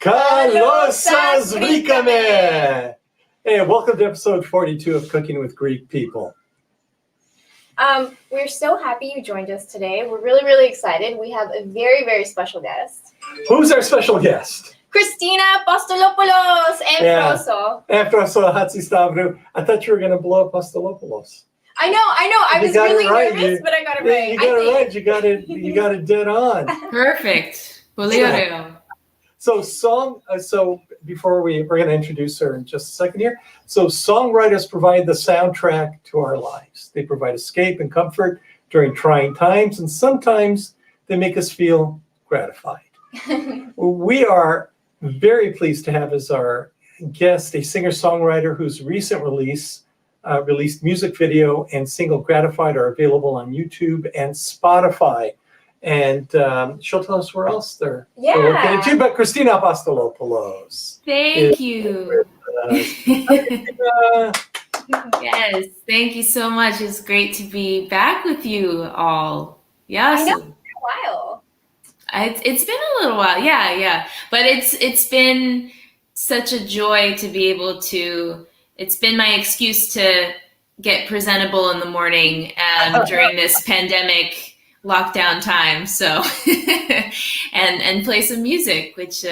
Kalosas Rikame! Hey, welcome to episode 42 of Cooking with Greek People. We're so happy you joined us today. We're really excited. We have a very special guest. Who's our special guest? Christina Apostolopoulos and Froso. And Froso Chatzistavrou. I thought you were going to blow up Apostolopoulos. I know. I was really nervous, but I got it right. You got it right. You got it dead on. Perfect. So before we're going to introduce her in just a second here. So songwriters provide the soundtrack to our lives. They provide escape and comfort during trying times, and sometimes they make us feel gratified. We are very pleased to have as our guest a singer-songwriter whose recent released music video and single "Gratified" are available on YouTube and Spotify. And she'll tell us where else they're located too. But Christina Apostolopoulos. Thank you. Yes, thank you so much. It's great to be back with you all. Yes. I know, it's been a while. It's been a little while. Yeah. But it's been such a joy to be able to. It's been my excuse to get presentable in the morning during this pandemic lockdown time. So and play some music, which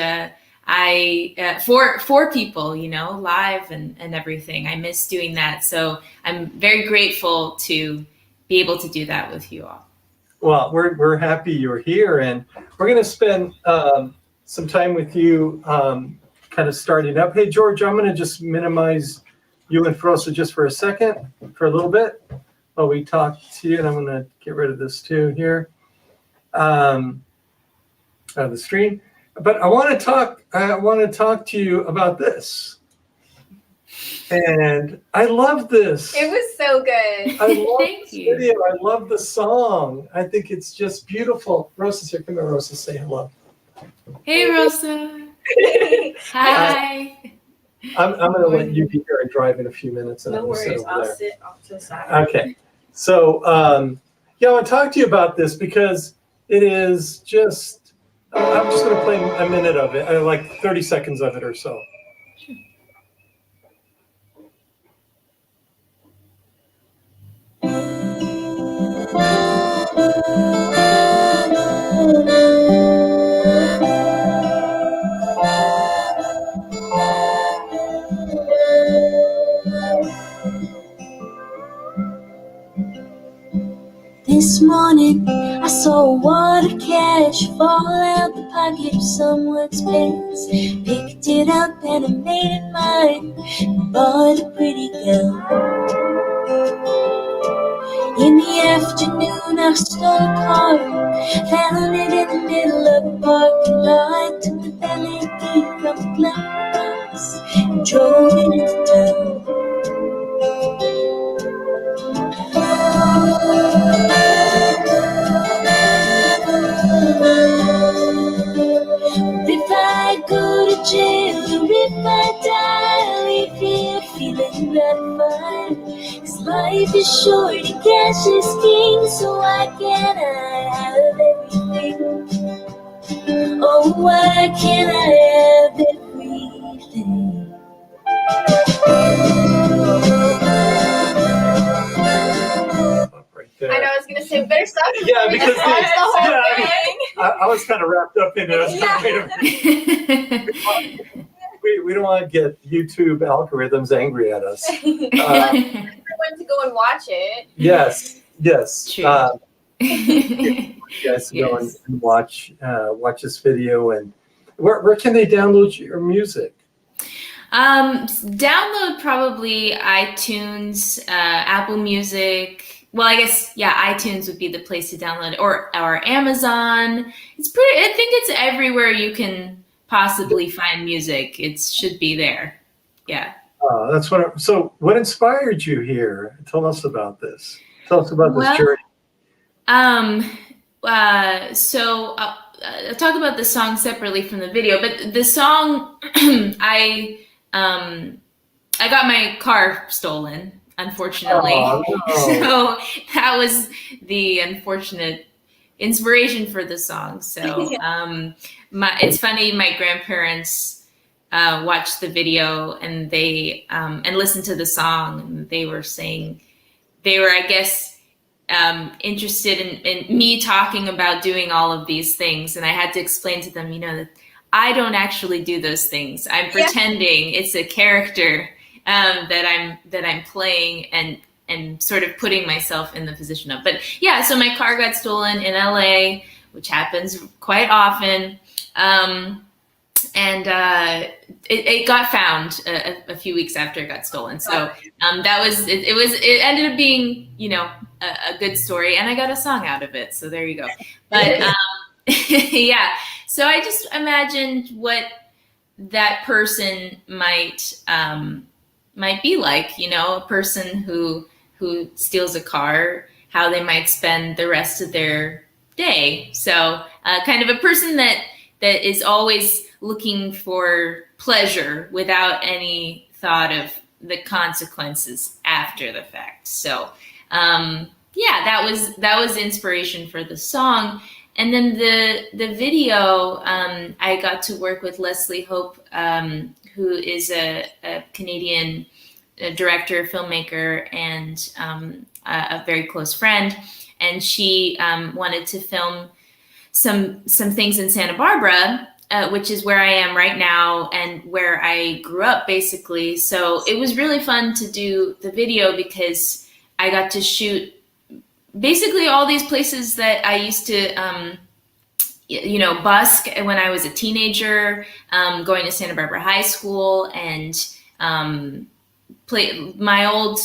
for people, live and everything. I miss doing that. So I'm very grateful to be able to do that with you all. Well, we're happy you're here, and we're going to spend some time with you kind of starting up. Hey, George, I'm going to just minimize you and Froso just for a second, for a little bit, while we talk to you. And I'm going to get rid of this too here, out of the stream. But I want to talk to you about this. And I love this. It was so good. I love this video. I love the song. I think it's just beautiful. Rosa's here. Come here, Rosa. Say hello. Hey, Rosa. Hi. I'm going to let you be here and drive in a few minutes. And No worries. I'll sit off to the side. Okay. So, I want to talk to you about this because it is just, I'm just going to play a minute of it, like 30 seconds of it or so. This morning, I saw a wad of cash fall out the pocket of someone's pants. Picked it up and I made it mine. Bought a pretty gown. In the afternoon, I stole a car. Found it in the middle of a parking lot. Took the valet from the glove box and drove it into town. If I go to jail or if I die, I leave here feeling gratified. 'Cause life is short and cash is king, so why can't I have everything? Oh, why can't I have everything? I know, I was going to say, better stop. Yeah, because the whole thing. I was kind of wrapped up in it. We don't want to get YouTube algorithms angry at us. Everyone to go and watch it. Yes. True. You guys go and watch this video. And where can they download your music? Download probably iTunes, Apple Music. Well, I guess, iTunes would be the place to download it, or Amazon. I think it's everywhere you can possibly find music. It should be there. Yeah. That's what. So what inspired you here? Tell us about this. Tell us about this journey. So I'll talk about the song separately from the video, but the song, I got my car stolen, unfortunately. Oh, no. So that was the unfortunate inspiration for the song. So it's funny. My grandparents watched the video and they and listened to the song, and they were saying they were, I guess, interested in me talking about doing all of these things, and I had to explain to them, that I don't actually do those things. I'm pretending. It's a character that I'm playing and sort of putting myself in the position of. But yeah, so my car got stolen in LA, which happens quite often. And it got found a few weeks after it got stolen. So that was it ended up being, a good story, and I got a song out of it. So there you go. But yeah, so I just imagined what that person might be like, a person who steals a car, how they might spend the rest of their day. So kind of a person that is always looking for pleasure without any thought of the consequences after the fact. So yeah, that was inspiration for the song. And then the video, I got to work with Leslie Hope, who is a Canadian director, filmmaker, and a very close friend. And she wanted to film some things in Santa Barbara, which is where I am right now and where I grew up, basically. So it was really fun to do the video because I got to shoot basically all these places that I used to, busk when I was a teenager, going to Santa Barbara High School, and play my old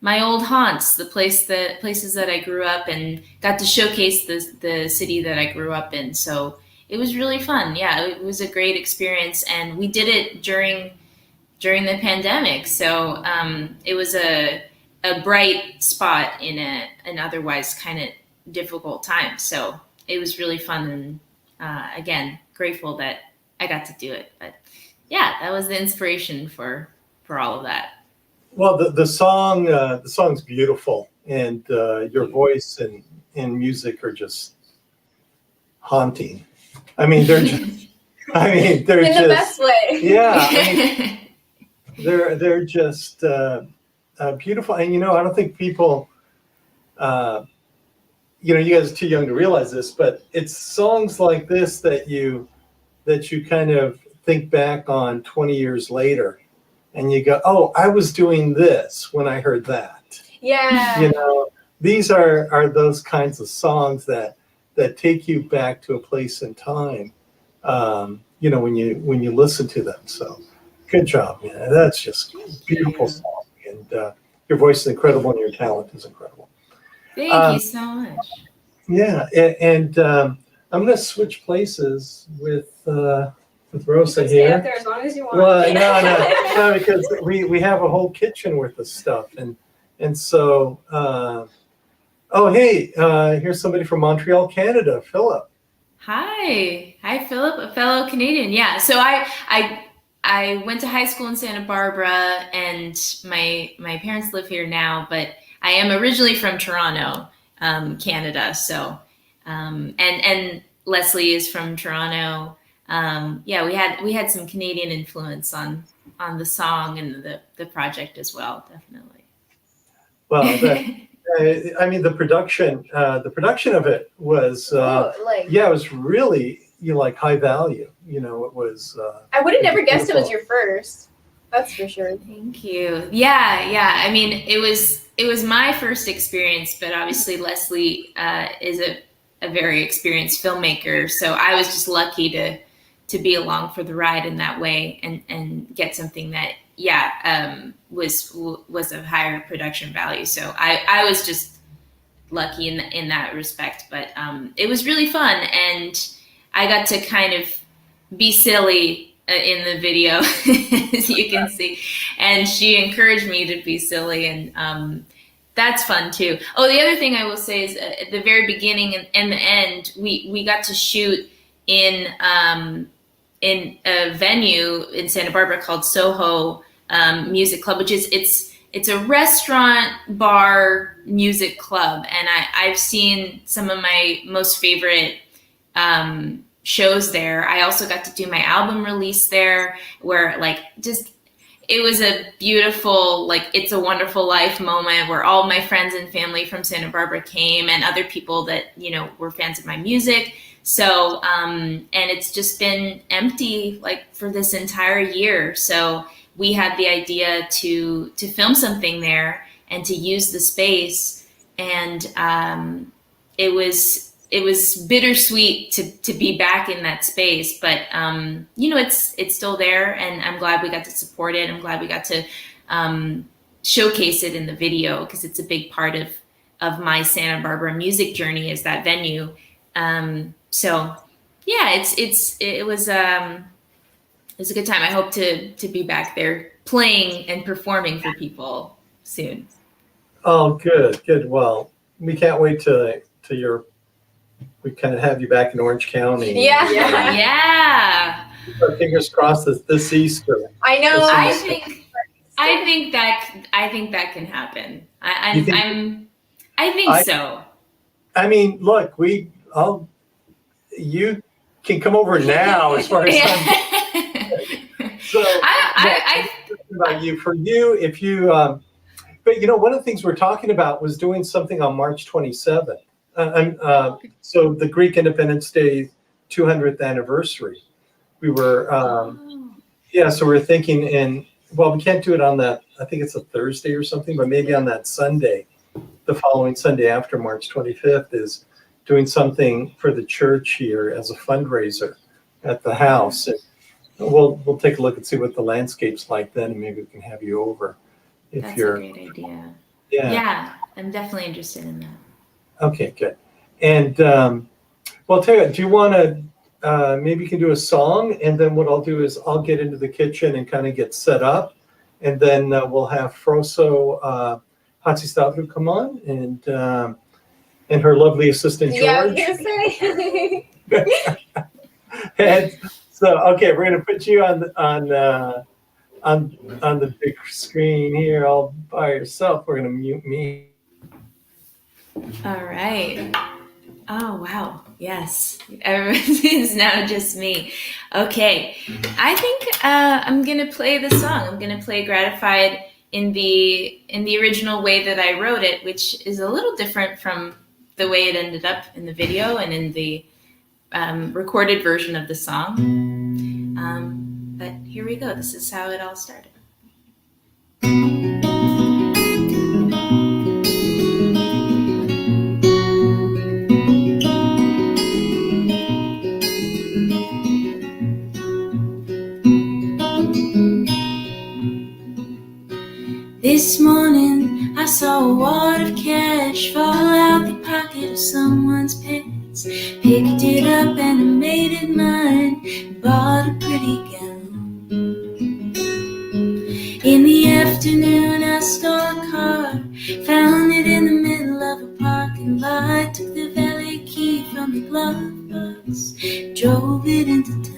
haunts, the places that I grew up, and got to showcase the city that I grew up in. So it was really fun. Yeah, it was a great experience, and we did it during the pandemic. So it was a bright spot in an otherwise kind of difficult time. So it was really fun, and again, grateful that I got to do it. But yeah, that was the inspiration for all of that. Well, the song's beautiful, and your voice and music are just haunting. I mean, they're just, they're in just the best way. Yeah, they're just beautiful. And I don't think people, you guys are too young to realize this, but it's songs like this that you kind of think back on 20 years later. And you go, oh, I was doing this when I heard that. Yeah. These are those kinds of songs that take you back to a place in time, when you listen to them. So good job, man. That's just a beautiful song. And your voice is incredible, and your talent is incredible. Thank you so much. Yeah, and I'm going to switch places with Rosa here. Stay up there as long as you want. Well, no, because we have a whole kitchen worth of stuff, and so hey, here's somebody from Montreal, Canada, Philip. Hi, Philip, a fellow Canadian. Yeah, so I went to high school in Santa Barbara, and my parents live here now, but I am originally from Toronto, Canada. So and Leslie is from Toronto. Yeah, we had some Canadian influence on the song and the project as well, definitely. Well, the production of it was it was really high value. It was. I would have never guessed it was your first. That's for sure. Thank you. Yeah. I mean, it was my first experience, but obviously Leslie is a very experienced filmmaker, so I was just lucky to be along for the ride in that way and get something that was of higher production value. So I was just lucky in that respect, but it was really fun, and I got to kind of be silly in the video, as you can see, and she encouraged me to be silly, and that's fun too. Oh, the other thing I will say is at the very beginning and the end, we got to shoot in a venue in Santa Barbara called Soho Music Club, which is it's it's a restaurant, bar, music club, and I've seen some of my most favorite shows there. I also got to do my album release there, where like just it was a beautiful, like, It's a Wonderful Life moment where all my friends and family from Santa Barbara came, and other people that, you know, were fans of my music. So, and it's just been empty like for this entire year. So we had the idea to film something there and to use the space. And it was bittersweet to be back in that space, but you know, it's still there, and I'm glad we got to support it. I'm glad we got to showcase it in the video, because it's a big part of my Santa Barbara music journey, is that venue. So yeah, it was a good time. I hope to be back there playing and performing for people soon. Oh, good. Well, we can't wait to we kind of have you back in Orange County. Yeah. Our fingers crossed this Easter. I know. I think that can happen. I think so. I mean, look, you can come over now as far as so I about you. For you, if you but you know, one of the things we're talking about was doing something on March 27th. So the Greek Independence Day 200th anniversary. We were so we're thinking we can't do it on that, I think it's a Thursday or something, but maybe on that Sunday, the following Sunday after March 25th, is doing something for the church here as a fundraiser at the house. And we'll take a look and see what the landscape's like then, and maybe we can have you over if That's you're a great idea. Yeah, I'm definitely interested in that. Okay, good. And well, tell you what, do you want to maybe you can do a song, and then what I'll do is I'll get into the kitchen and kind of get set up, and then we'll have Froso Chatzistavrou come on, and her lovely assistant George. Yeah, I was gonna say. And so, okay, we're gonna put you on the big screen here all by yourself. We're gonna mute me. All right. Oh, wow. Yes. It's now just me. Okay. I think I'm going to play the song. I'm going to play Gratified in the original way that I wrote it, which is a little different from the way it ended up in the video and in the recorded version of the song. But here we go. This is how it all started. This morning I saw a wad of cash fall out the pocket of someone's pants. Picked it up and I made it mine, and bought a pretty gown. In the afternoon I stole a car, found it in the middle of a parking lot. Took the valet key from the glove box, drove it into town.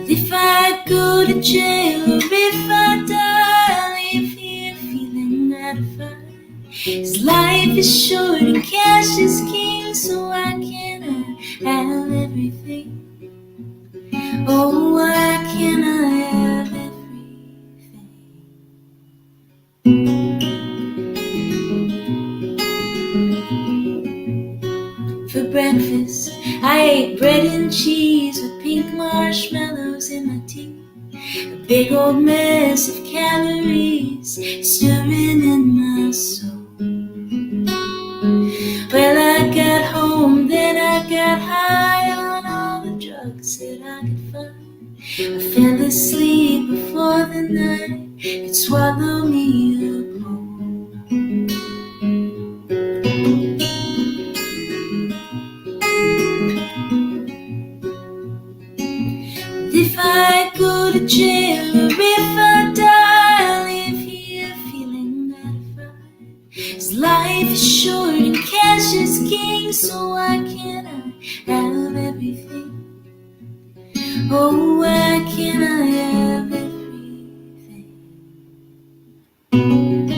If I go to jail or if I die, I'll leave here feeling gratified. 'Cause life is short and cash is king, so why can't I have everything? Oh, why can't I have everything? For breakfast, I ate bread and cheese with pink marshmallows in my tea. A big old mess of calories stirring in my soul. Well, I got home, then I got high on all the drugs that I could find. I fell asleep before the night could swallow me up whole. If I go to jail or if I die, I'll live here feeling gratified. 'Cause life is short and cash is king, so why can't I have everything? Oh, why can't I have everything? And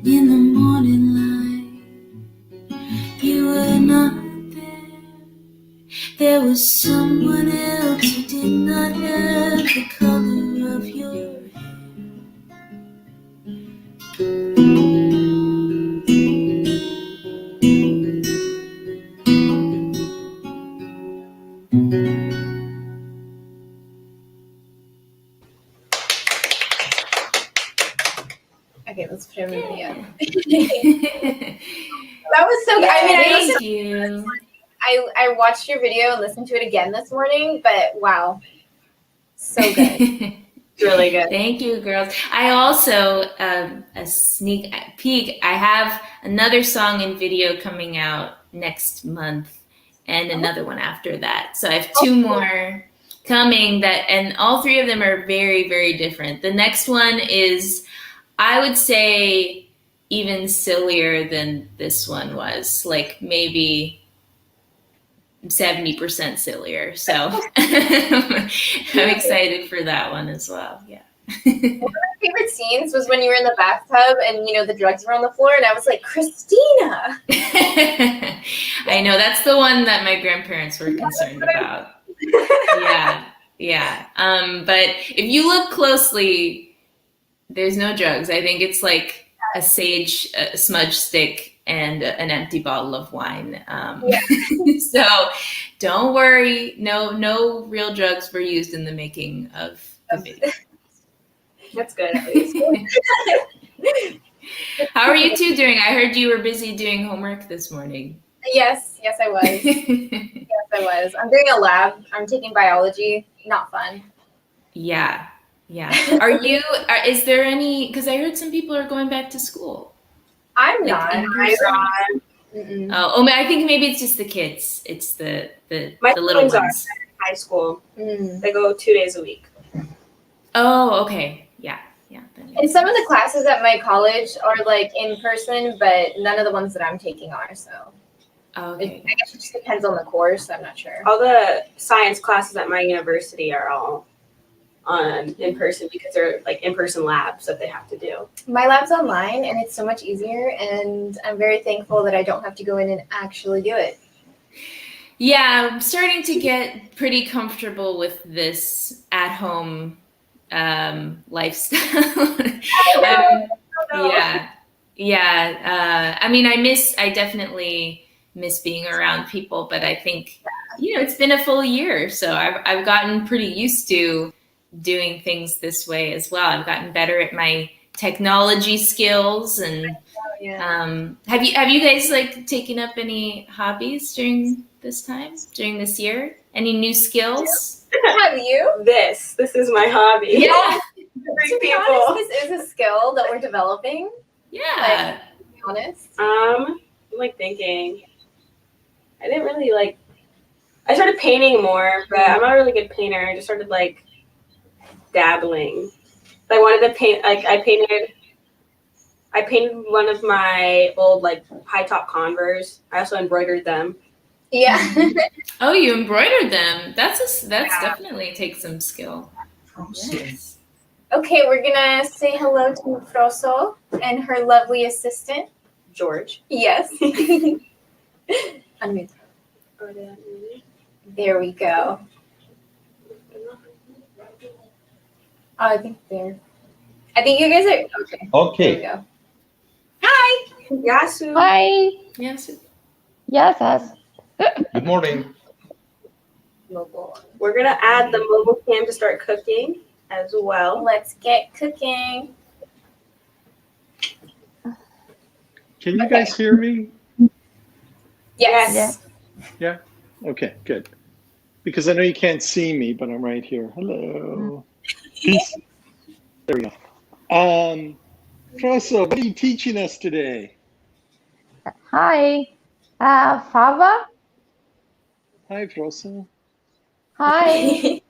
in the morning light, you were not there. There was someone else who did not have the color of your hair. Okay, let's put him in video. Yeah. That was so good. I mean, Thank you. I watched your video and listened to it again this morning, but wow, so good. Really good. Thank you, girls. I also, a sneak peek, I have another song and video coming out next month and another one after that. So I have two more coming and all three of them are very, very different. The next one is, I would say, even sillier than this one was, like maybe 70% sillier. So I'm excited for that one as well. Yeah. One of my favorite scenes was when you were in the bathtub and the drugs were on the floor, and I was like, Christina. I know, that's the one that my grandparents were concerned about. Yeah. But if you look closely, there's no drugs. I think it's like a smudge stick and an empty bottle of wine. So don't worry. No real drugs were used in the making of the video. That's good, at least. How are you two doing? I heard you were busy doing homework this morning. Yes, I was. Yes, I was. I'm doing a lab. I'm taking biology. Not fun. Yeah. Is there any, because I heard some people are going back to school. I'm Like not. in person? Mm-mm. Oh, I think maybe it's just the kids. It's the My little twins are ones. in high school. Mm. They go 2 days a week. Oh, okay. Yeah. That makes And some of the sense. classes at my college are like in person, but none of the ones that I'm taking are. So Oh, okay. I guess it just depends on the course. I'm not sure. All the science classes at my university are all in person because they're like in-person labs that they have to do. My lab's online, and it's so much easier. And I'm very thankful that I don't have to go in and actually do it. Yeah, I'm starting to get pretty comfortable with this at-home lifestyle. Yeah. I mean, I definitely miss being around people, but I think, it's been a full year, so I've gotten pretty used to doing things this way as well. I've gotten better at my technology skills, and have you guys like taken up any hobbies during this year? Any new skills? Have you? This is my hobby. Yeah. To be honest, this is a skill that we're developing. Yeah. To be honest. I'm like thinking. I didn't really like. I started painting more, but I'm not a really good painter. I just started like dabbling. I wanted to paint. Like I painted one of my old like high top Converse. I also embroidered them. Yeah. Oh, you embroidered them. That's definitely takes some skill. Yes. Okay, we're gonna say hello to Froso and her lovely assistant, George. Yes. Unmute. There we go. Oh, I think you guys are okay. Okay. There we go. Hi. Yasu. Hi. Yes. Yes. Good morning. We're gonna add the mobile cam to start cooking as well. Let's get cooking. Can you guys hear me? Yes. Yeah. Okay, good. Because I know you can't see me, but I'm right here. Hello. Peace. There we go. Froso, what are you teaching us today? Hi. Fava. Hi, Froso. Hi.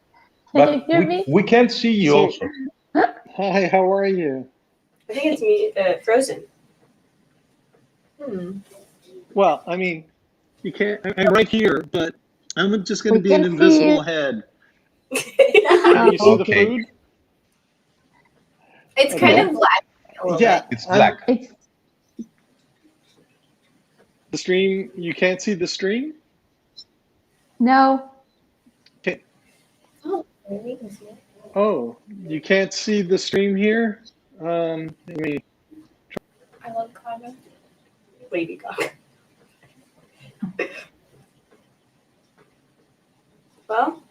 Can you But hear me? we can't see you So, also. hi, how are you? I think it's me, Frozen. Well, I mean, you can't. I'm right here, but I'm just going We to be an can see invisible you. head. Can you see the Okay. food? It's kind Okay. of black a little Yeah, bit. It's black. It's the stream. You can't see the stream. no. Okay. Oh, maybe you can see it. Oh, you can't see the stream here. Let me. I love Kaga. Lady Gaga. Well,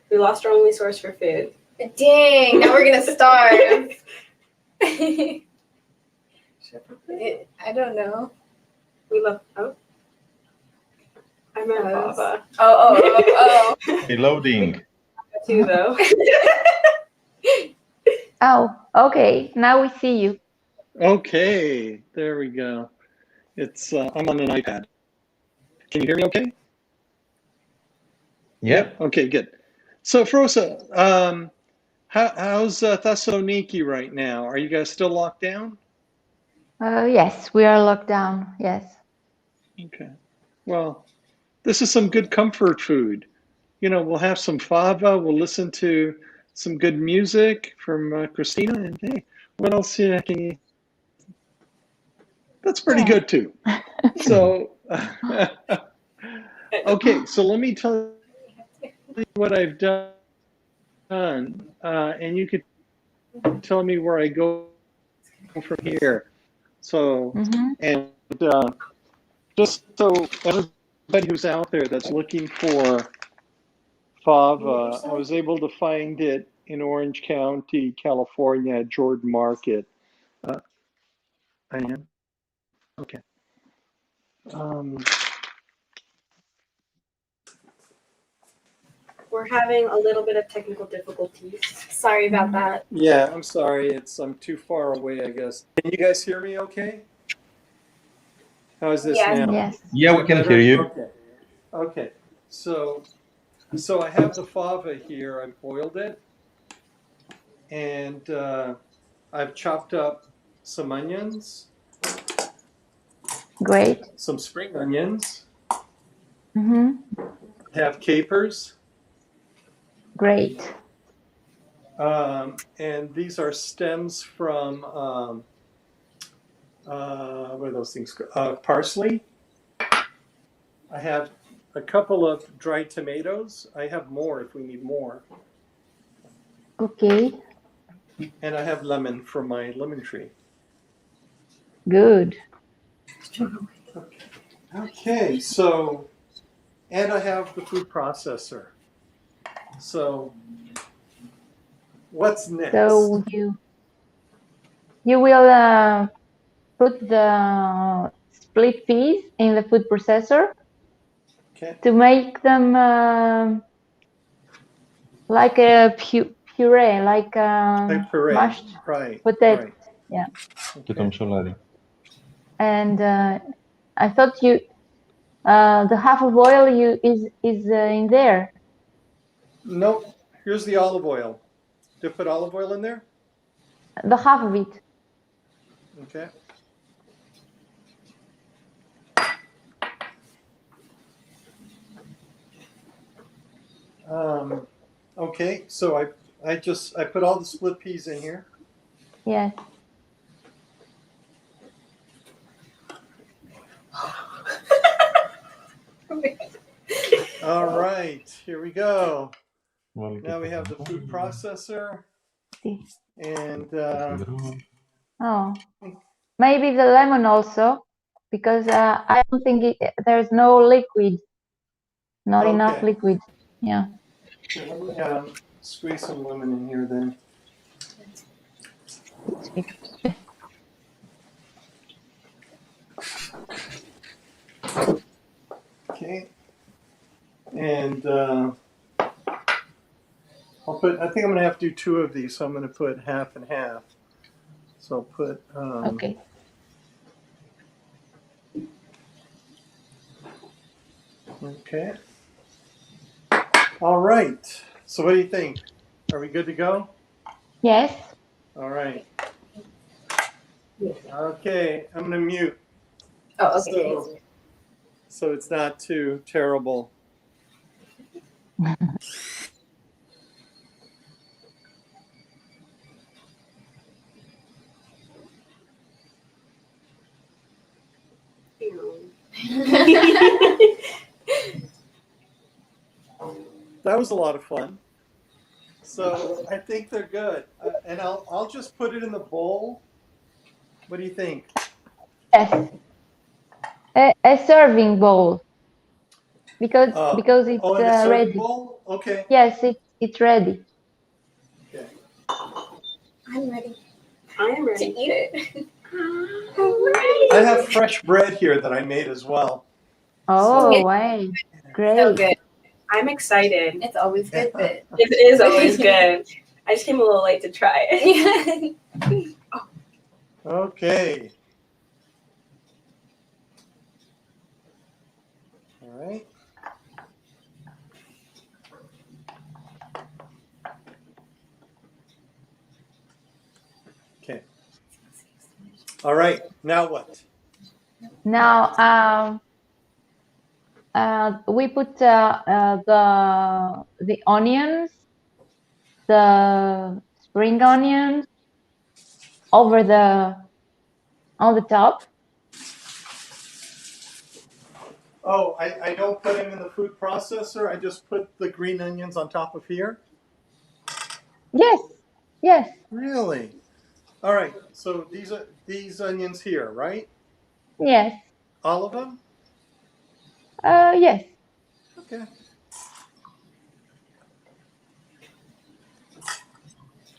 we lost our only source for food. Dang, now we're gonna starve. I don't know. We love. Oh, I meant Oh, Baba Oh. Reloading. too, though. Oh, okay. Now we see you. Okay, there we go. It's. I'm on an iPad. Can you hear me? Okay. Yeah. Okay. Good. So, Frosa, how's Thessaloniki right now? Are you guys still locked down? Yes, we are locked down. Yes. Okay. Well, this is some good comfort food. You know, we'll have some fava. We'll listen to some good music from Christina. And hey, what else can you? That's pretty Yeah. good too. So, okay. So let me tell you what I've done, and you could tell me where I go from here. So, Mm-hmm. and just so everybody who's out there that's looking for fava, I was able to find it in Orange County, California, at Jordan Market. I am okay. Um, We're having a little bit of technical difficulties. Sorry about that. Yeah, I'm sorry. I'm too far away, I guess. Can you guys hear me okay? How is this Yes. now? Yes. Yeah, Is we it can better? hear you. Okay. Okay. So I have the fava here. I've boiled it, and I've chopped up some onions, Great. some spring onions. Mm-hmm. Have capers, Great. and these are stems from what are those things? Parsley. I have a couple of dried tomatoes. I have more if we need more. Okay. And I have lemon from my lemon tree. Good. Okay, so, and I have the food processor. So, what's next? So you will put the split peas in the food processor Okay. to make them like a puree, like Like puree. mashed Right. potato. Right. Yeah. Okay. And I thought the half of oil is in there. Nope. Here's the olive oil. Do you put olive oil in there? The half of it. Okay. Okay, so I put all the split peas in here. Yes. All right, here we go. Now we have the food processor, and Oh, maybe the lemon also, because I don't think there's no liquid, not enough okay. liquid. Yeah. Here, let me squeeze some lemon in here then. Okay, and I think I'm gonna have to do two of these, so I'm gonna put half and half. So I'll put, Okay. okay. All right, So what do you think? Are we good to go? Yes. All right. Okay, I'm gonna mute. Oh, okay. So it's not too terrible. That was a lot of fun. So I think they're good, and I'll just put it in the bowl. What do you think? Yes. A serving bowl because it's in a serving ready. bowl. Okay. Yes, it's ready. Okay. I'm ready I am to ready. eat it. I have fresh bread here that I made as well. Oh, wow. So Great. good. I'm excited. It's always good, but It is always good. I just came a little late to try it. Okay. All right. Okay. All right. Now what? Now, we put the onions, the spring onions, over on the top. Oh, I don't put them in the food processor. I just put the green onions on top of here. Yes, yes, Really? All right. So these onions here, right? yes, All of them? yes. Okay.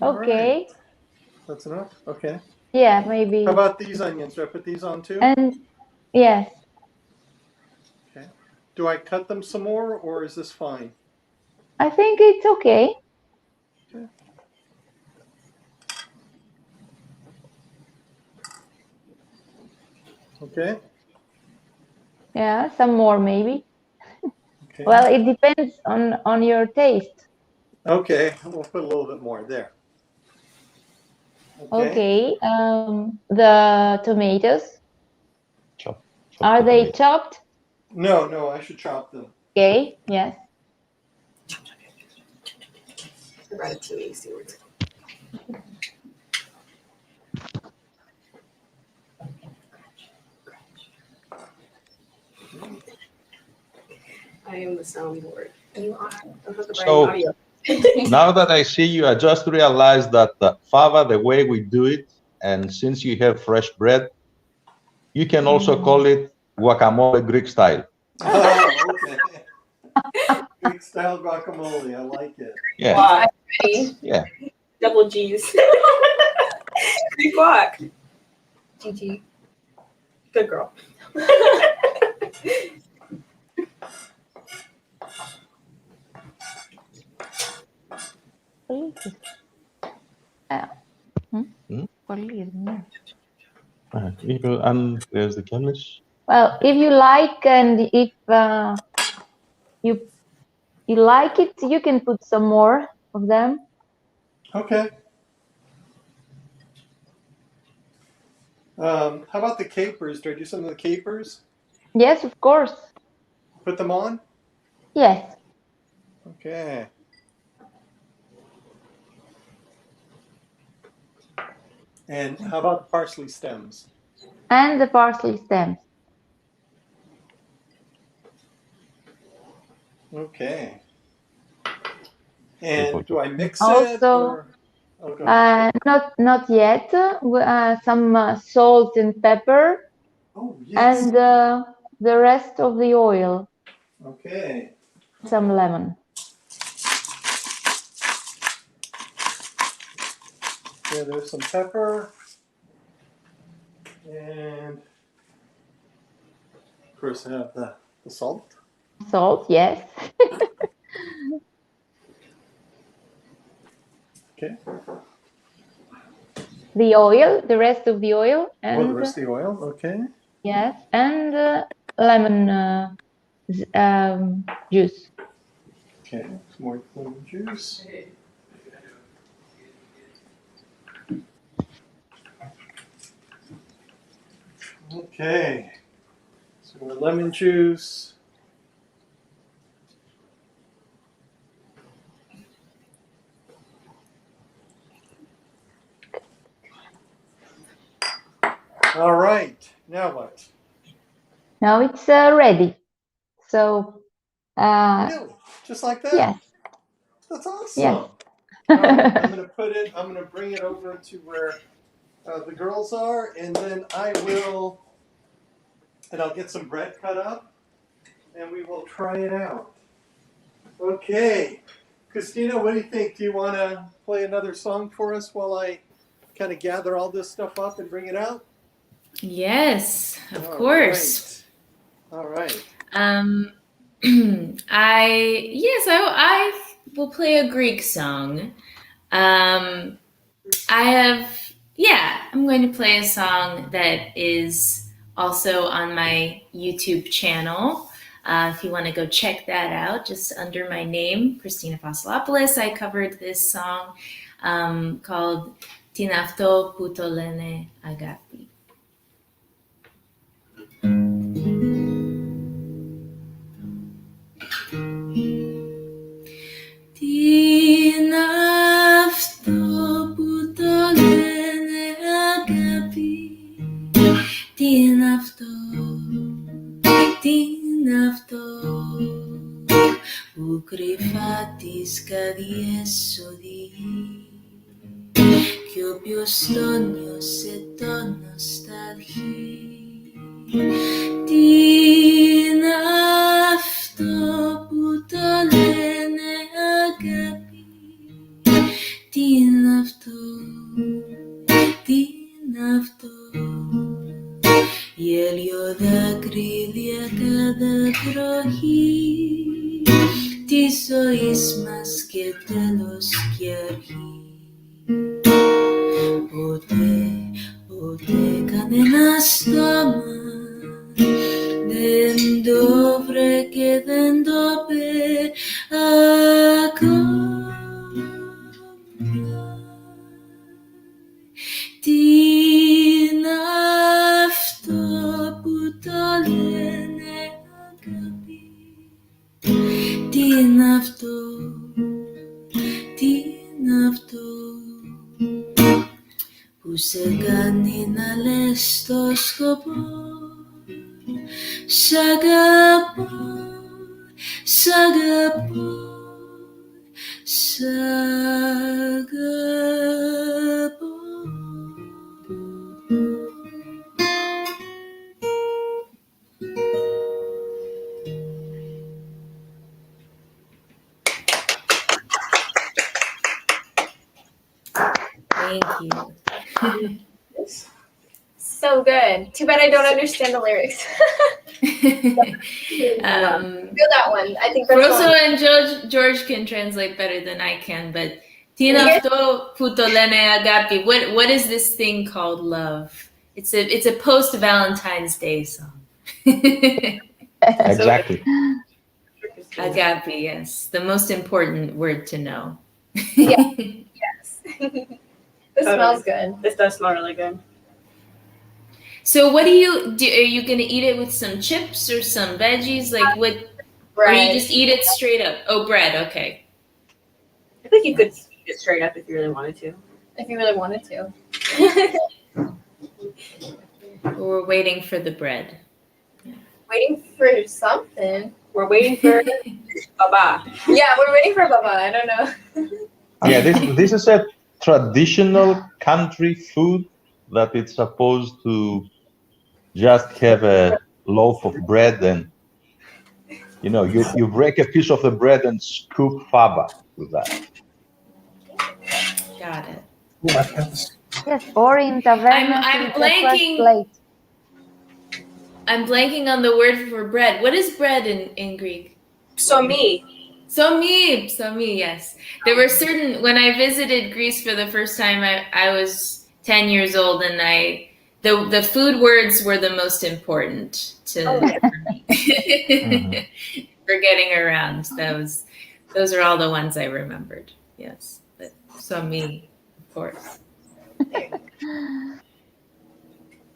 All right. Okay. That's enough? Okay. Yeah, maybe. How about these onions? Do I put these on too? And yes, Okay. Do I cut them some more or is this fine? I think it's okay. Okay. Okay. Yeah, some more maybe. Okay. Well, it depends on your taste. Okay. We'll put a little bit more there. Okay. The tomatoes, Chop are the they tomato. chopped? No, I should chop them. Okay, yes. Ratatouille, see where it's I am the soundboard. you are. I don't have the So- audio. Now that I see you, I just realized that fava, the way we do it, and since you have fresh bread, you can also call it guacamole Greek style. Oh, okay. Greek style guacamole. I like it. Yeah, Guac. Ready? yeah. Double G's. Greek guac. GG. Good girl. And there's the chemist. Well, if you like and if you like it, you can put some more of them. Okay. How about the capers? Do I do some of the capers? Yes, of course. Put them on? Yes. Okay. And how about the parsley stems? And the parsley stems. Okay. And do I mix it? Also, Or... Oh, go ahead. not yet. Some salt and pepper, Oh, yes. and the rest of the oil. Okay. Some lemon. Yeah, there's some pepper. And of course I have the salt. Salt, yes. Okay. The oil, the rest of the oil, and Oh, the rest of the oil. Okay. yes, and lemon juice. Okay, some more lemon juice. Okay, some more lemon juice. All right, now what? Now it's ready. So, Really? Just like that? yes. That's awesome. Yes. All right, I'm gonna bring it over to where the girls are, and then I'll get some bread cut up, and we will try it out. Okay, Christina, what do you think? Do you want to play another song for us while I kind of gather all this stuff up and bring it out? Yes, of course. All right. I will play a Greek song. I'm going to play a song that is also on my YouTube channel. If you want to go check that out, just under my name, Christina Apostolopoulos, I covered this song called Tin αυτό που το λένε αγάπη. Τι αυτό που το λένε αγάπη, τι αυτό που κρυφά τις καρδιές οδηγεί κι όποιος το νιώσε το νοσταλγεί. Τι είναι αυτό που το λένε αγάπη, τι είναι αυτό, γέλιο δάκρυδια κατά βροχή της ζωής μας και τέλος και αρχή. Ποτέ κανένα στόμα δεν το βρε και δεν το πέ ακόμα. Τι είναι αυτό που το λένε αγάπη, τι είναι αυτό, που σε κάνει να λες το σκοπό σ' αγαπώ, σ' αγαπώ, σ' αγαπώ. Thank you. So good. Too bad I don't understand the lyrics. Feel that one. I think that's Froso one. and George can translate better than I can, but Τι είναι αυτό που το λένε αγάπη? What is this thing called love? It's a post Valentine's Day song. Exactly. Agape, yes, the most important word to know. Yeah. Yes. This smells good. This does smell really good. So what do? Are you gonna eat it with some chips or some veggies? Like what? Bread. Or you just eat it straight up? Oh, bread. Okay. I think you could eat it straight up if you really wanted to. If you really wanted to. We're waiting for the bread. Waiting for something. We're waiting for Baba. Yeah, we're waiting for Baba. I don't know. Yeah, this is a traditional country food that it's supposed to just have a loaf of bread and you break a piece of the bread and scoop fava with that. Got it. Yes, or in tavernas I'm with the blanking. first plate. I'm blanking on the word for bread. What is bread in Greek? Somi. Somi, yes. There were when I visited Greece for the first time, I was 10 years old, and the food words were the most important for me. For getting around. those are all the ones I remembered. Yes, but so me, of course.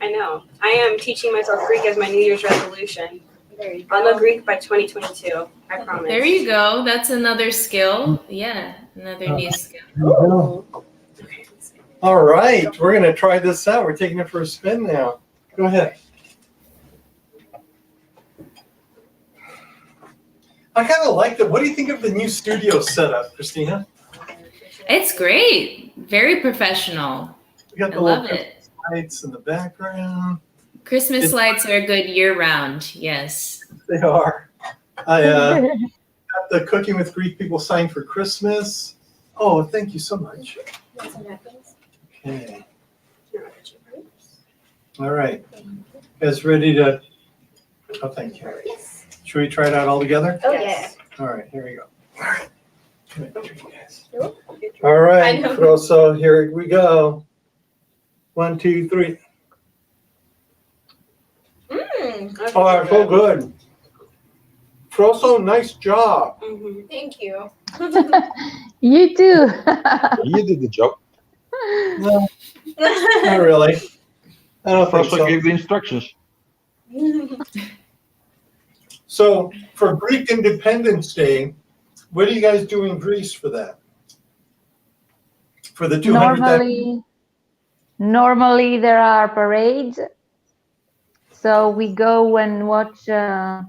I know. I am teaching myself Greek as my New Year's resolution. There you I'll go. know Greek by 2022. I promise. There you go. That's another skill. Yeah, another new skill. Ooh. All right, we're going to try this out. We're taking it for a spin now. Go ahead. I kind of like it. What do you think of the new studio setup, Christina? It's great. Very professional. We got I the love little it. lights in the background. Christmas lights are good year-round. Yes. They are. I got the Cooking with Greek people signed for Christmas. Oh, thank you so much. Want some napkins? Okay. All right. You guys ready to? Oh, thank you. Yes. Should we try it out all together? Oh, Yes. All right, here we go. All right. Come here, you guys. Nope. All I right, know. Froso, here we go. 1, 2, 3. Oh, so good. Froso, nice job. Mm-hmm. Thank you. You too. You did the job. No, not really. I don't think Froso so. gave the instructions. So for Greek Independence Day, what do you guys do in Greece for that? For the 200th? Normally there are parades, so we go and watch the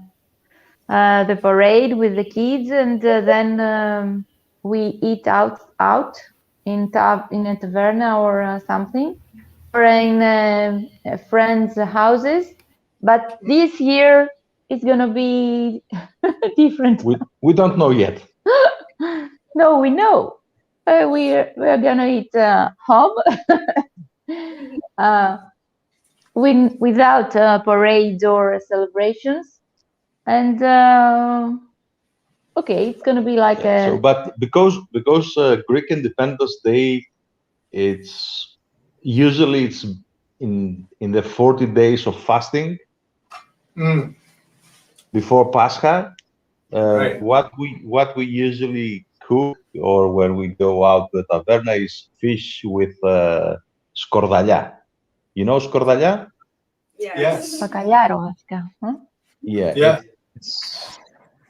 parade with the kids, and then we eat out in a taverna or something, or in friends' houses. But this year it's gonna be different. We don't know yet. No, we know. We're gonna eat home without parades or celebrations, and okay, it's gonna be like So, but because Greek Independence Day, it's usually it's in the 40 days of fasting Mm, before Pascha. Right. What we usually cook or when we go out to the taverna is fish with skordalιά. You know skordalιά? Yes. bacalhau, huh? Yeah. Yeah.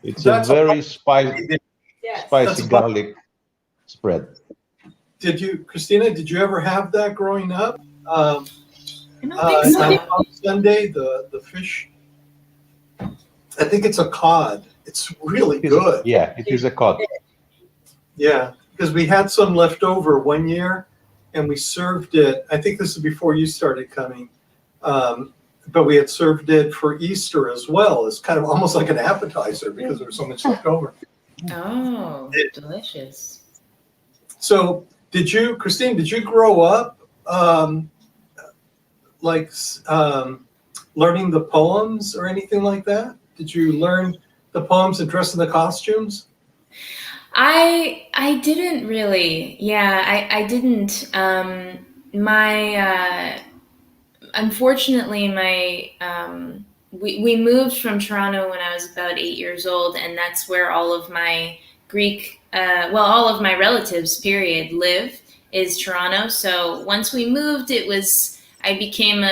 It's That's a very spicy Yes. That's garlic spread. Christina, did you ever have that growing up? I don't think so. On Sunday, the fish, I think it's a cod. It's really good. Yeah, it is a cod. Yeah, because we had some left over one year and we served it. I think this is before you started coming. But we had served it for Easter as well. It's kind of almost like an appetizer because there was so much left over. Oh, delicious. So Christine, did you grow up learning the poems or anything like that? Did you learn the poems and dress in the costumes? I didn't really. Yeah, I didn't. Unfortunately, we moved from Toronto when I was about 8 years old, and that's where all of my Greek, all of my relatives, period, live, is Toronto. So once we moved, I became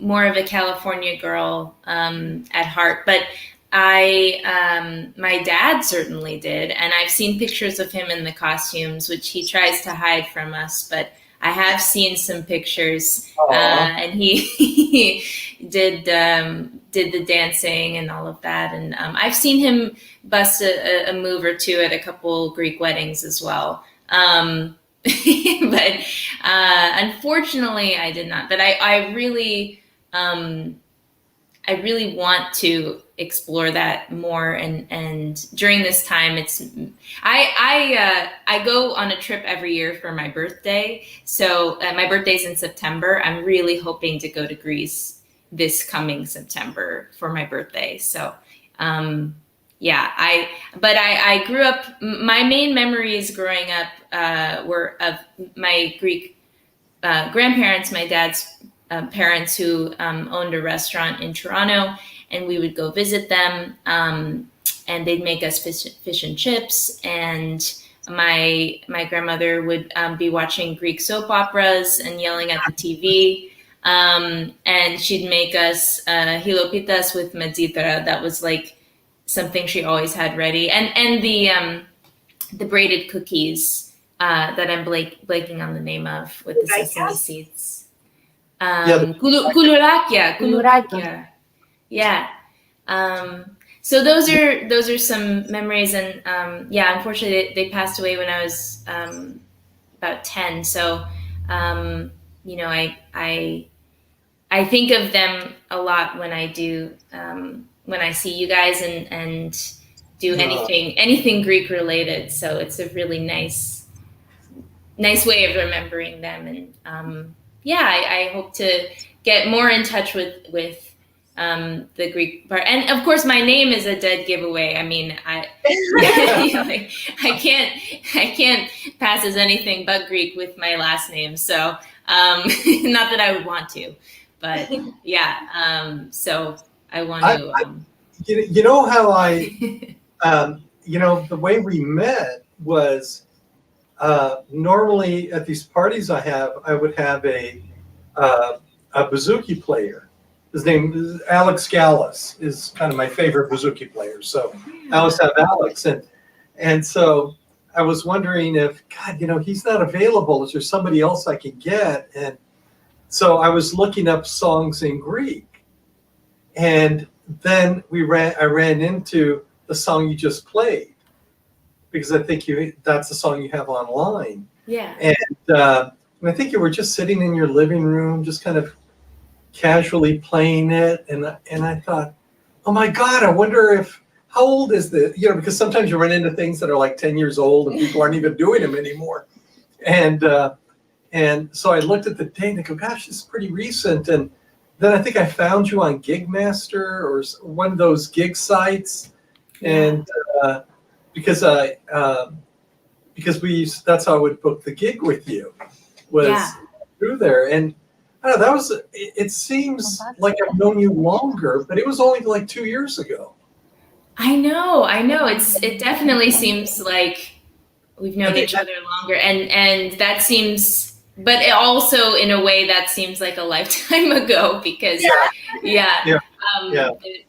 more of a California girl at heart. But my dad certainly did, and I've seen pictures of him in the costumes, which he tries to hide from us, but I have seen some pictures, and he did the dancing and all of that, and I've seen him bust a move or two at a couple Greek weddings as well. But unfortunately, I did not. But I really want to explore that more, and during this time, I go on a trip every year for my birthday. So my birthday's in September. I'm really hoping to go to Greece this coming September for my birthday. So I grew up. My main memories growing up were of my Greek grandparents, my dad's parents, who owned a restaurant in Toronto, and we would go visit them. and they'd make us fish and chips. And my grandmother would be watching Greek soap operas and yelling at the TV. And she'd make us hilopitas with medzitra. That was like something she always had ready. And the braided cookies that I'm blanking on the name of with the sesame seeds. Kulurakia. Yeah. So those are some memories, and unfortunately they passed away when I was about 10. So I think of them a lot when I do when I see you guys and do anything Greek related. So it's a really nice way of remembering them, and I hope to get more in touch with the Greek part. And of course, my name is a dead giveaway. I mean, I can't pass as anything but Greek with my last name. So not that I would want to, but so I want to. You know how the way we met was normally at these parties I would have a bouzouki player. His name is Alex Gallus, is kind of my favorite bouzouki player. So I always have Alex, and so I was wondering if he's not available. Is there somebody else I can get? And so I was looking up songs in Greek, and then I ran into the song you just played, because I think that's the song you have online. Yeah. And I think you were just sitting in your living room, just kind of casually playing it, and I thought, oh my God, I wonder how old is this? Because sometimes you run into things that are like 10 years old and people aren't even doing them anymore. And so I looked at the date and I go, gosh, this is pretty recent. And then I think I found you on Gigmaster or one of those gig sites, and because that's how I would book the gig with you, was through there. And I don't know, it seems like I've known you longer, but it was only like 2 years ago. I know. It definitely seems like we've known each other longer, and that seems, but it also in a way that seems like a lifetime ago, because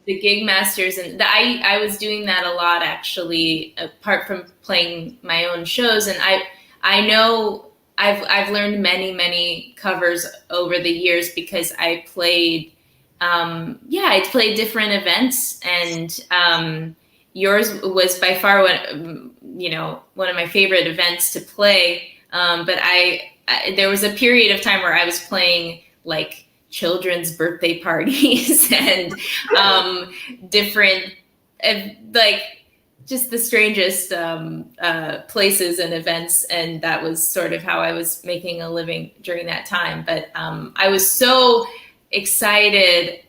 the gig masters, and I was doing that a lot, actually, apart from playing my own shows. And I know I've learned many covers over the years, because I played different events, and yours was by far one of my favorite events to play. But there was a period of time where I was playing like children's birthday parties and different just the strangest places and events, and that was sort of how I was making a living during that time. But I was so excited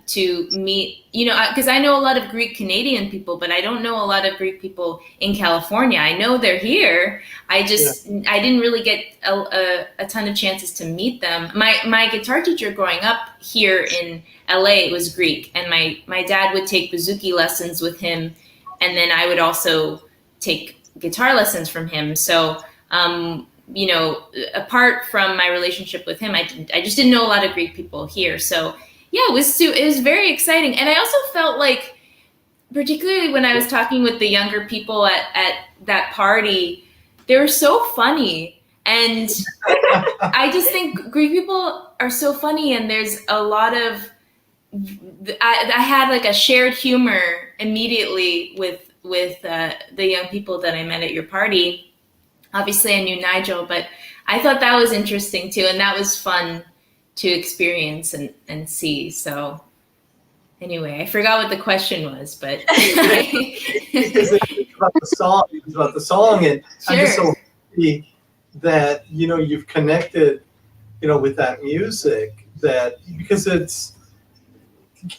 to meet, because I know a lot of Greek Canadian people, but I don't know a lot of Greek people in California. I know they're here. I didn't really get a ton of chances to meet them. My guitar teacher growing up here in LA was Greek, and my dad would take bouzouki lessons with him, and then I would also take guitar lessons from him. So apart from my relationship with him, I just didn't know a lot of Greek people here. So it was very exciting. And I also felt like, particularly when I was talking with the younger people at that party, they were so funny. And I just think Greek people are so funny, and there's a lot of, I had like a shared humor immediately with the young people that I met at your party. Obviously, I knew Nigel, but I thought that was interesting too, and that was fun to experience and see. So anyway, I forgot what the question was, but it's about the song. It's about the song, and sure. I'm just so happy that you've connected, with that music. Because it's,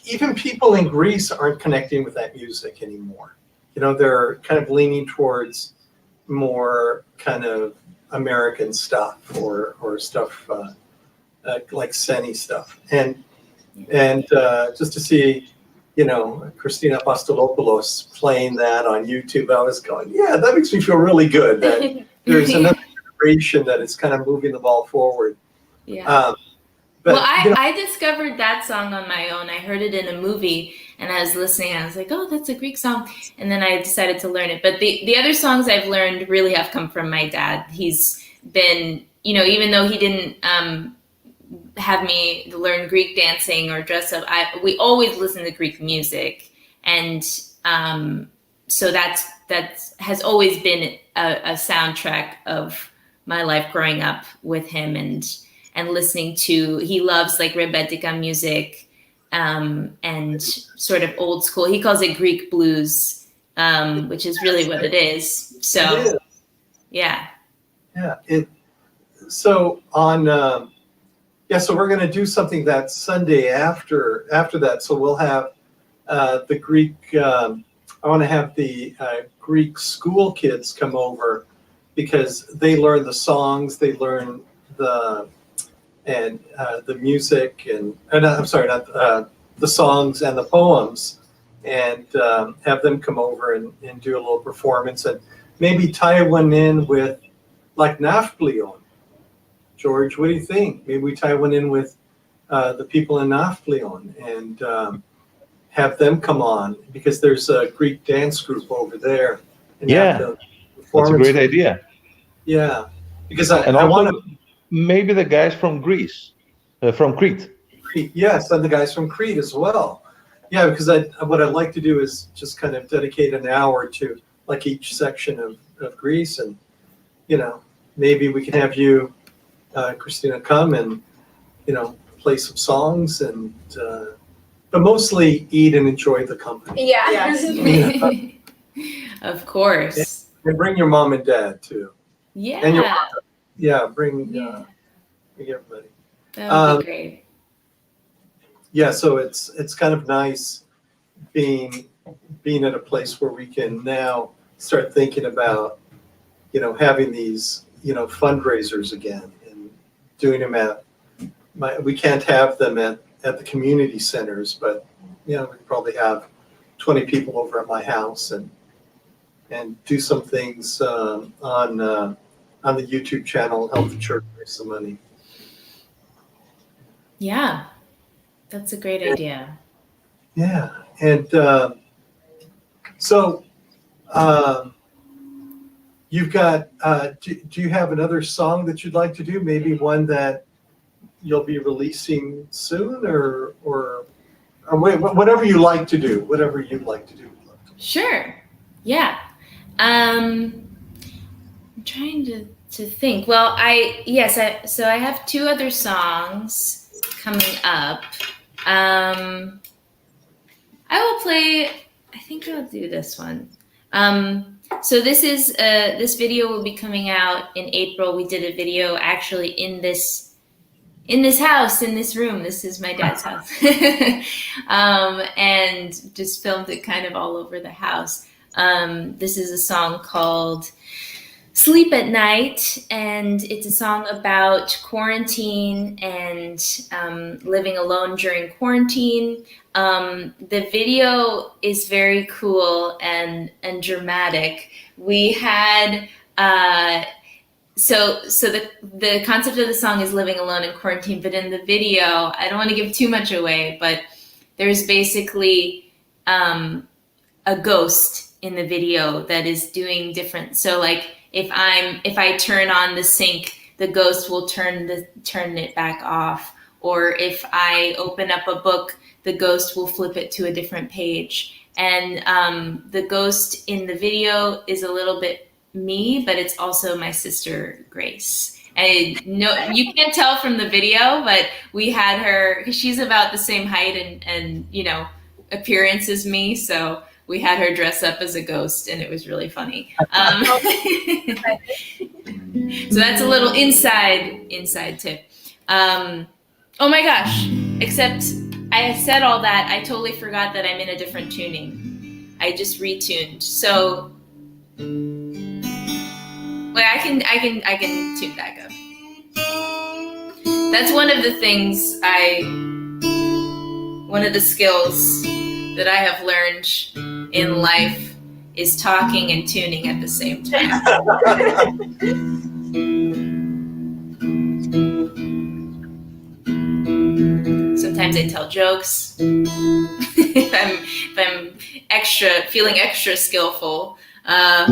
even people in Greece aren't connecting with that music anymore. They're kind of leaning towards more kind of American stuff or stuff like Seni stuff, and just to see, Christina Apostolopoulos playing that on YouTube, I was going, yeah, that makes me feel really good that there's another generation that is kind of moving the ball forward. Yeah. But well, I discovered that song on my own. I heard it in a movie, and I was listening, and I was like, oh, that's a Greek song. And then I decided to learn it. But the other songs I've learned really have come from my dad. He's been, even though he didn't have me learn Greek dancing or dress up, we always listen to Greek music. And so that has always been a soundtrack of my life growing up with him and listening to, he loves like Rebetika music and sort of old school. He calls it Greek blues, which is really what it is. So, yeah. Yeah. So on, so we're going to do something that Sunday after that. So we'll have the Greek, I want to have the Greek school kids come over because they learn the songs, they learn the music and I'm sorry, not the songs and the poems, and have them come over and do a little performance and maybe tie one in with like Nafplion. George, what do you think? Maybe we tie one in with the people in Nafplion and have them come on because there's a Greek dance group over there. And that's a great idea. Yeah, because I want to. Maybe the guys from Greece, from Crete. Yes, and the guys from Crete as well. Yeah, because what I'd like to do is just kind of dedicate an hour to like each section of Greece, and maybe we can have you, Christina, come and play some songs and but mostly eat and enjoy the company. Yeah. Of course. And bring your mom and dad too. Yeah. And your mother. Yeah, bring everybody. That would be great. Yeah, so it's kind of nice being at a place where we can now start thinking about having these fundraisers again and doing them we can't have them at the community centers, but we probably have 20 people over at my house and do some things on the YouTube channel, help the church raise some money. Yeah, that's a great idea. Yeah, and so you've got. Do you have another song that you'd like to do? Maybe one that you'll be releasing soon, or whatever you like to do. Whatever you'd like to do. Sure. Yeah. I'm trying to think. Well, so I have 2 other songs coming up. I will play, I think I'll do this one. So this is this video will be coming out in April. We did a video actually in this house, in this room. This is my dad's house. And just filmed it kind of all over the house. This is a song called Sleep at Night, and it's a song about quarantine and living alone during quarantine. The video is very cool and dramatic. We had so the concept of the song is living alone in quarantine, but in the video, I don't want to give too much away, but there's basically a ghost in the video that is doing different. So like if I turn on the sink, the ghost will turn it back off. Or if I open up a book, the ghost will flip it to a different page. And the ghost in the video is a little bit me, but it's also my sister Grace. And no, you can't tell from the video, but we had her, because she's about the same height and appearance as me, so we had her dress up as a ghost, and it was really funny. So that's a little inside tip. Oh my gosh, except I said all that, I totally forgot that I'm in a different tuning. I just retuned. So wait, I can tune back up. That's one of the things one of the skills that I have learned in life is talking and tuning at the same time. Sometimes I tell jokes. if I'm feeling extra skillful. All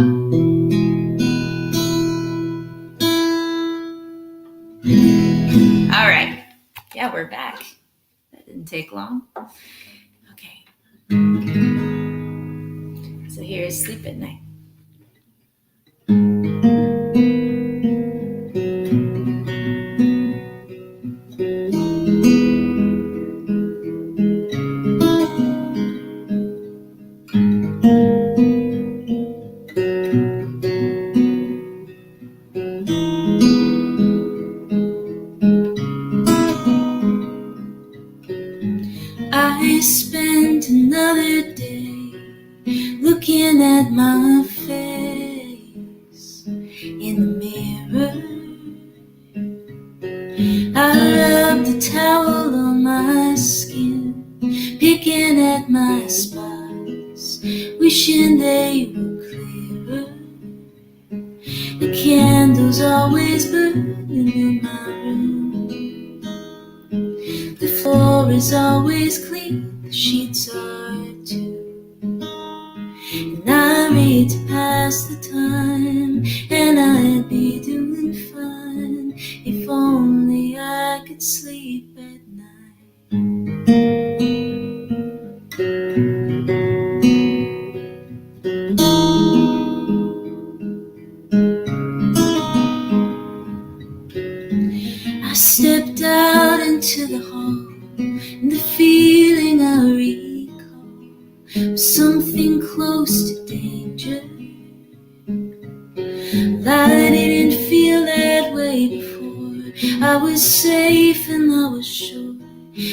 right. Yeah, we're back. That didn't take long. Okay. So here's Sleep at Night. I spent another day looking at my face in the mirror. I rubbed a towel on my skin, picking at my spots, wishing they were clearer. The candle's always burning in my room. The floor is always clean, the sheets are too. And I read to pass the time, and I'd be doing fine if only I could sleep at night. I stepped out into the hall, and the feeling I recall was something close to danger. I didn't feel that way before. I was safe and I was sure,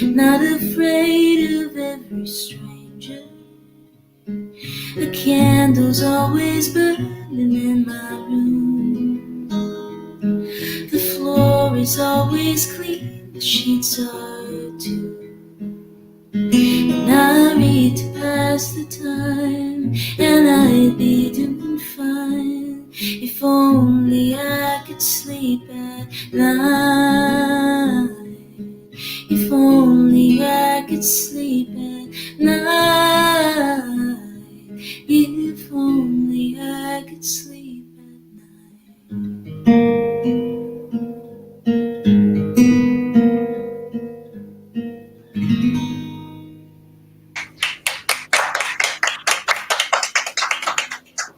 not afraid of every stranger. The candle's always burning in my room. The floor is always clean, the sheets are too. And I read to pass the time, and I'd be doing fine if only I could sleep at night. If only I could sleep at night. If only I could sleep at night.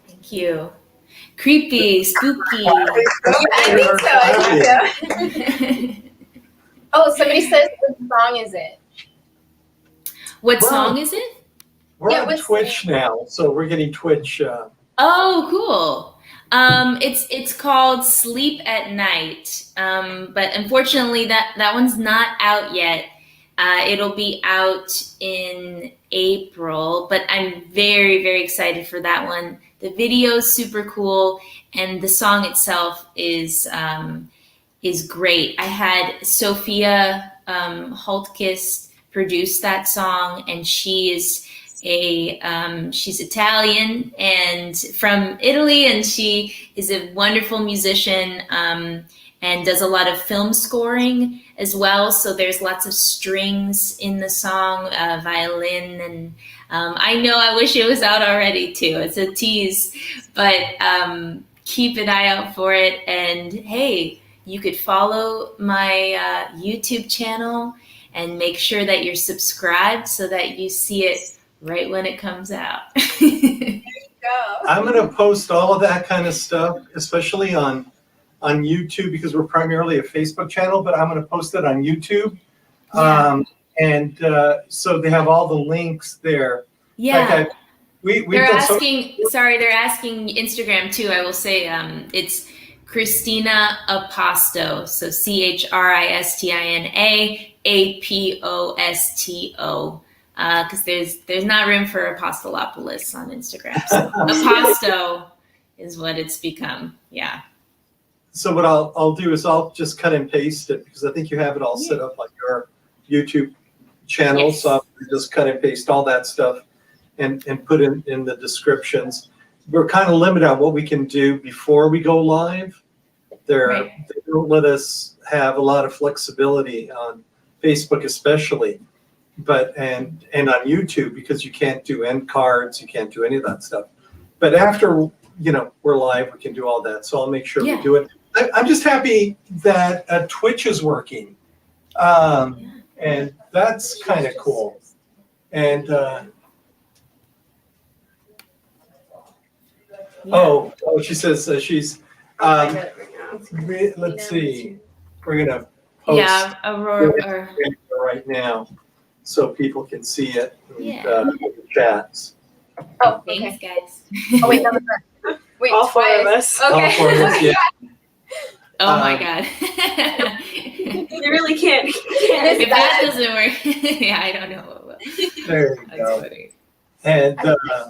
Thank you. Creepy, spooky. I think so. Oh, somebody says, what song is it? What song is it? We're Yeah, on what's Twitch now, so we're getting Twitch. Oh, cool. It's called Sleep at Night. But unfortunately that one's not out yet. It'll be out in April, but I'm very, very excited for that one. The video is super cool, and the song itself is great. I had Sophia Holtkist produce that song, and she is she's Italian and from Italy, and she is a wonderful musician and does a lot of film scoring as well. So there's lots of strings in the song, violin, and I wish it was out already too. It's a tease, but keep an eye out for it. And hey, you could follow my YouTube channel and make sure that you're subscribed so that you see it right when it comes out. I'm going to post all of that kind of stuff, especially on YouTube, because we're primarily a Facebook channel, but I'm going to post it on YouTube. Yeah. So they have all the links there. Yeah. They're asking Instagram too. I will say it's Christina Aposto. So CHRISTINA APOSTO. Because there's not room for Apostolopoulos on Instagram. So Aposto is what it's become. Yeah. So what I'll do is I'll just cut and paste it, because I think you have it all set up on your YouTube channels. Yes. So I just cut and paste all that stuff and put in the descriptions. We're kind of limited on what we can do before we go live. They don't let us have a lot of flexibility on Facebook, especially, and on YouTube, because you can't do end cards, you can't do any of that stuff. But after we're live, we can do all that. So I'll make sure we do it. I'm just happy that Twitch is working, and that's kind of cool. And she says she's. Let's see. We're gonna post Aurora right now, so people can see it. Yeah. Chats. Oh, Thanks, okay. guys. Oh wait, no, wait, All four twice. of us. Okay. All four of us, yeah. Oh my god. You really can't. If that doesn't work, yeah, I don't know what will. There you That's go. funny. And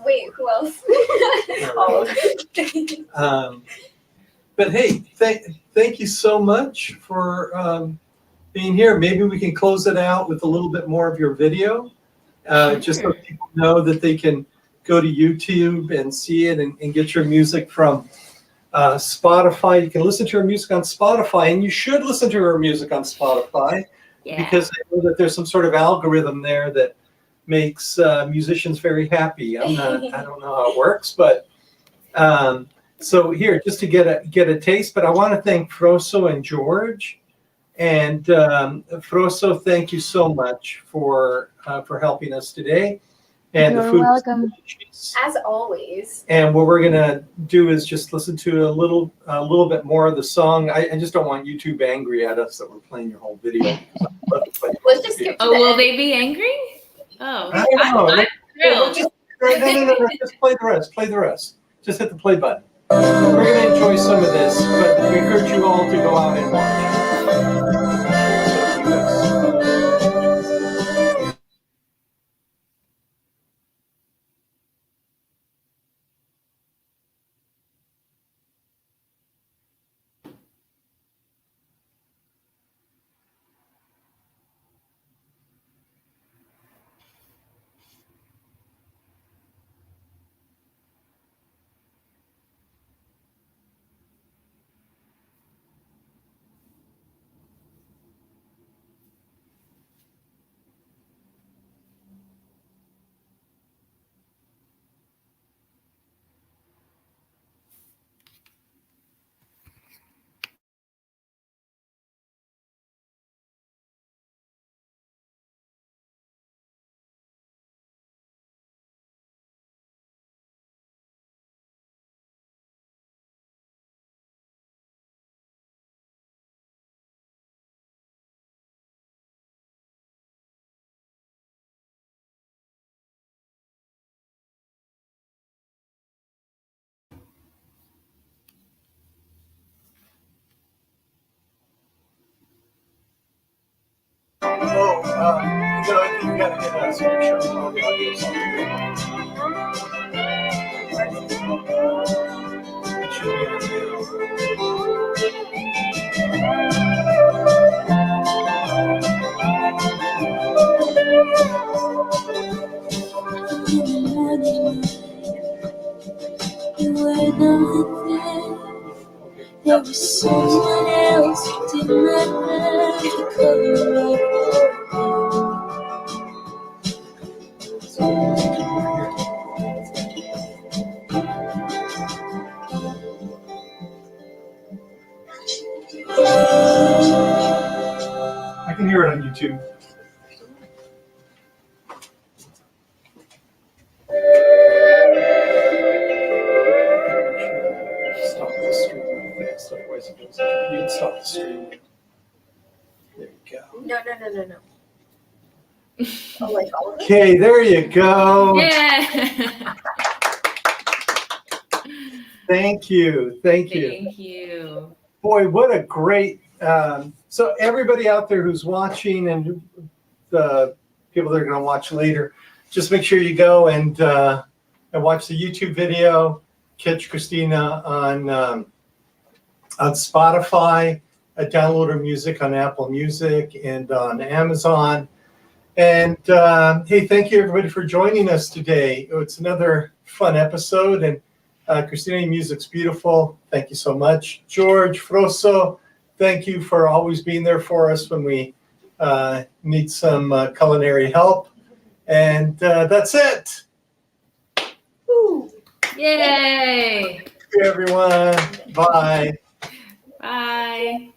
Wait, who else? but hey, thank you so much for being here. Maybe we can close it out with a little bit more of your video, just so people know that they can go to YouTube and see it and get your music from Spotify. You can listen to her music on Spotify, and you should listen to her music on Spotify because I know that there's some sort of algorithm there that makes musicians very happy. I don't know how it works, but so here, just to get a taste. But I want to thank Froso and George. And Froso, thank you so much for helping us today. And You're the food welcome. As always. And what we're gonna do is just listen to a little bit more of the song. I just don't want YouTube angry at us that we're playing your whole video. Let's just skip to the will end. they be angry? Oh, I don't know. I'm thrilled. No, just play the rest. Play the rest. Just hit the play button. We're gonna enjoy some of this, but we encourage you all to go out and watch. You gotta get us. Make sure all the audio's on. It should be on You were not there. There was someone else who did not love the color of your I can hear it on YouTube. Stop the stream real fast, otherwise it goes. You can stop the stream. There you go. No. Oh, like all of it? Okay, there you go. Yeah. Thank you. Thank you. Boy, what a great. So everybody out there who's watching and the people that are going to watch later, just make sure you go and watch the YouTube video. Catch Christina on Spotify. Download her music on Apple Music and on Amazon. And hey, thank you everybody for joining us today. It's another fun episode, and Christina, your music's beautiful. Thank you so much. George, Froso, thank you for always being there for us when we need some culinary help. And that's it. Woo. Yay! Thank you, everyone. Bye. Bye.